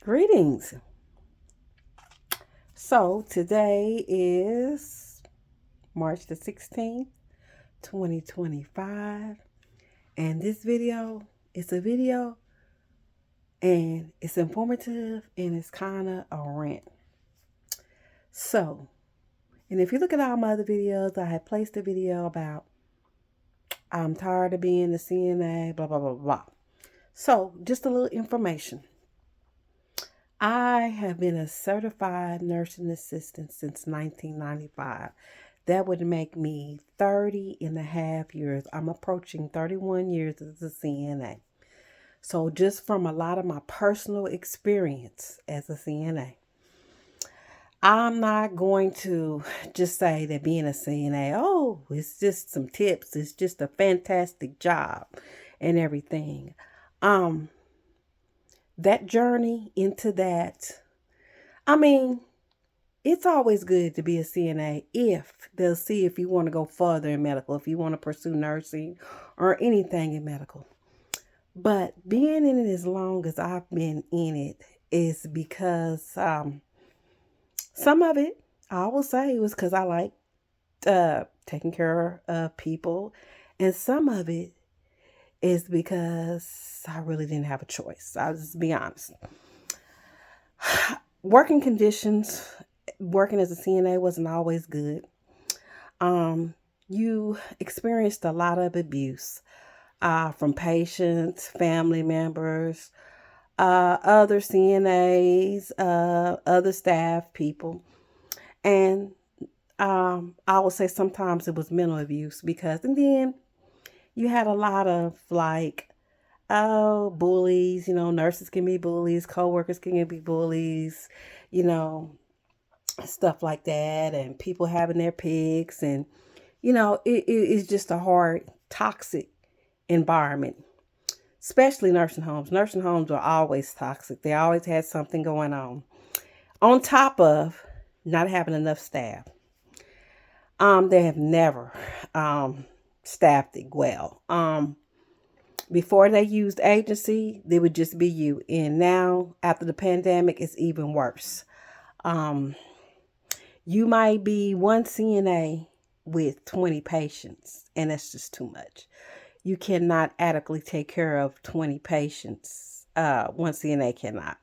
Greetings. So today is March the 16th, 2025. And this video is a video and it's informative and it's kind of a rant. So, and if you look at all my other videos, I have placed a video about I'm tired of being a CNA, blah, blah, blah, blah. So, just a little information. I have been a certified nursing assistant since 1995. That would make me 30 and a half years. I'm approaching 31 years as a CNA. So just from a lot of my personal experience as a CNA, I'm not going to just say that being a CNA, oh, it's just some tips. It's just a fantastic job and everything. That journey into that, it's always good to be a CNA if they'll see if you want to go further in medical, if you want to pursue nursing or anything in medical. But being in it as long as I've been in it is because some of it, I will say, was because I like taking care of people. And some of it is because I really didn't have a choice. I'll just be honest. Working conditions, working as a CNA wasn't always good. You experienced a lot of abuse from patients, family members, other CNAs, other staff people. And I would say sometimes it was mental abuse and then you had a lot of bullies, nurses can be bullies, coworkers can be bullies, stuff like that, and people having their pigs, and it's just a hard, toxic environment, especially nursing homes. Nursing homes are always toxic. They always had something going on top of not having enough staff. They have never staffed it well. Before they used agency, they would just be you. And now, after the pandemic, it's even worse. You might be one CNA with 20 patients, and that's just too much. You cannot adequately take care of 20 patients. One CNA cannot.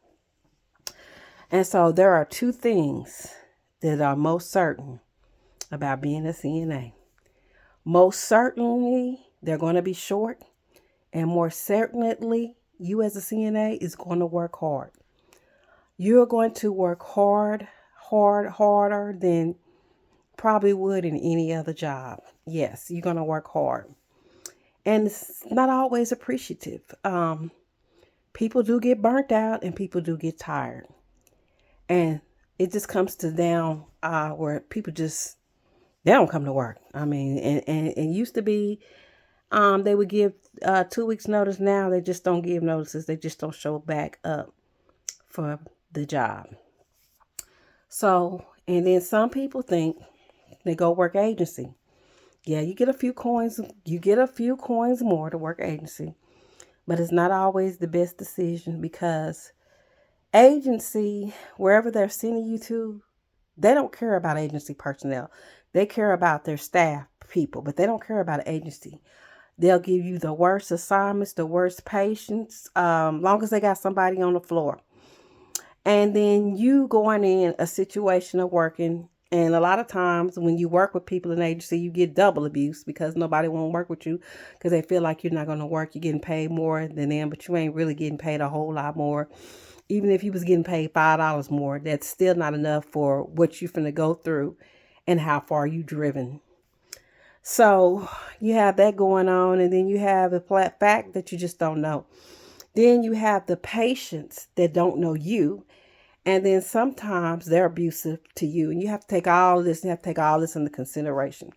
And so there are two things that are most certain about being a CNA. Most certainly, they're going to be short. And more certainly, you as a CNA is going to work hard. You're going to work harder than probably would in any other job. Yes, you're going to work hard. And it's not always appreciative. People do get burnt out and people do get tired. And it just comes to down where people they don't come to work. And used to be, they would give 2 weeks notice. Now they just don't give notices. They just don't show back up for the job. So, and then some people think they go work agency. Yeah, you get a few coins. You get a few coins more to work agency, but it's not always the best decision because agency, wherever they're sending you to, they don't care about agency personnel. They care about their staff people, but they don't care about agency. They'll give you the worst assignments, the worst patients, long as they got somebody on the floor. And then you going in a situation of working, and a lot of times when you work with people in agency, you get double abuse because nobody won't work with you because they feel like you're not going to work. You're getting paid more than them, but you ain't really getting paid a whole lot more. Even if you was getting paid $5 more, that's still not enough for what you're finna go through and how far you driven. So you have that going on, and then you have the flat fact that you just don't know. Then you have the patients that don't know you, and then sometimes they're abusive to you, and you have to take all this. You have to take all this into consideration.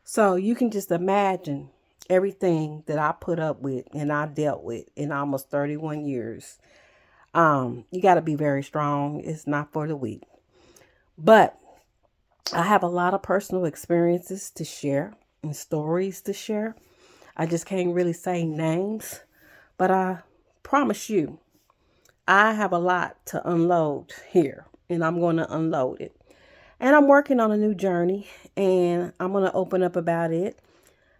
So you can just imagine everything that I put up with and I dealt with in almost 31 years. You got to be very strong. It's not for the weak. But I have a lot of personal experiences to share and stories to share. I just can't really say names, but I promise you, I have a lot to unload here, and I'm going to unload it. And I'm working on a new journey, and I'm going to open up about it.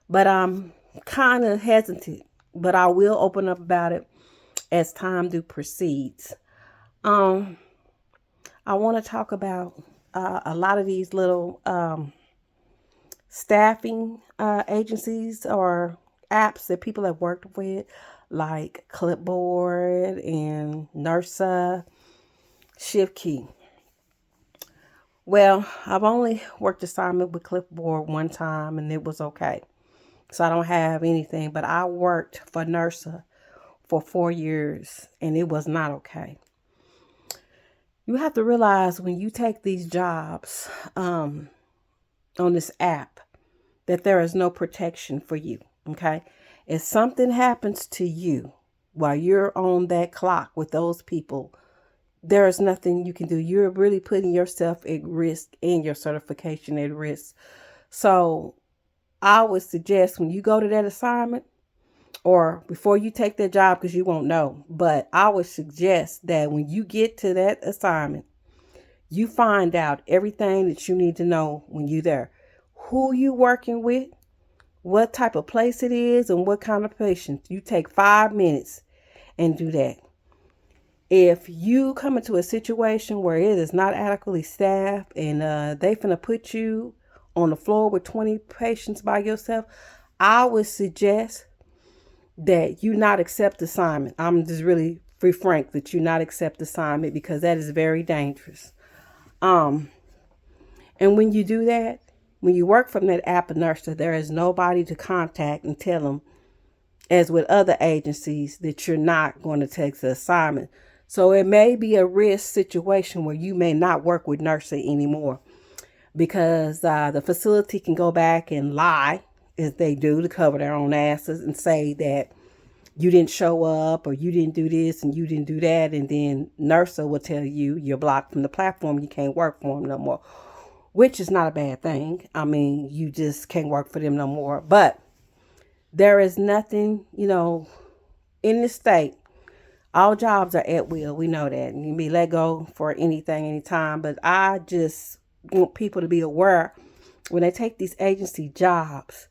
But I'm kind of hesitant, but I will open up about it as time do proceeds. Um, I want to talk about a lot of these little staffing agencies or apps that people have worked with, like Clipboard and Nursa, ShiftKey. Well, I've only worked assignment with Clipboard one time and it was okay. So I don't have anything, but I worked for Nursa for 4 years and it was not okay. You have to realize when you take these jobs on this app that there is no protection for you. Okay. If something happens to you while you're on that clock with those people, there is nothing you can do. You're really putting yourself at risk and your certification at risk. So I would suggest when you go to that assignment or before you take that job, because you won't know, but I would suggest that when you get to that assignment, you find out everything that you need to know when you're there. Who you working with, what type of place it is, and what kind of patient. You take 5 minutes and do that. If you come into a situation where it is not adequately staffed and they finna put you on the floor with 20 patients by yourself, I would suggest that you not accept assignment. I'm just really free frank that you not accept assignment because that is very dangerous. And when you do that, when you work from that app of Nursa, there is nobody to contact and tell them, as with other agencies, that you're not going to take the assignment. So it may be a risk situation where you may not work with Nursa anymore because the facility can go back and lie, as they do, to cover their own asses and say that you didn't show up or you didn't do this and you didn't do that. And then Nursa will tell you you're blocked from the platform. You can't work for them no more, which is not a bad thing. I mean, you just can't work for them no more. But there is nothing, in the state. All jobs are at will. We know that. You can be let go for anything, anytime. But I just want people to be aware when they take these agency jobs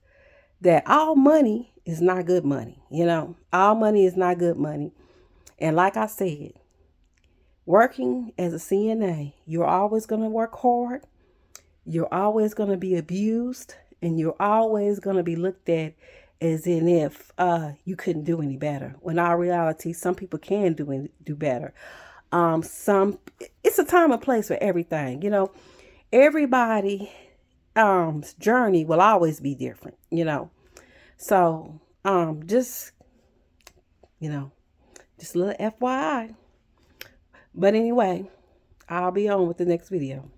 that all money is not good money. All money is not good money. And like I said, working as a CNA, you're always going to work hard. You're always going to be abused. And you're always going to be looked at as in if you couldn't do any better. When in reality, some people can do better. It's a time and place for everything. Everybody journey will always be different. So just just a little FYI. But anyway, I'll be on with the next video.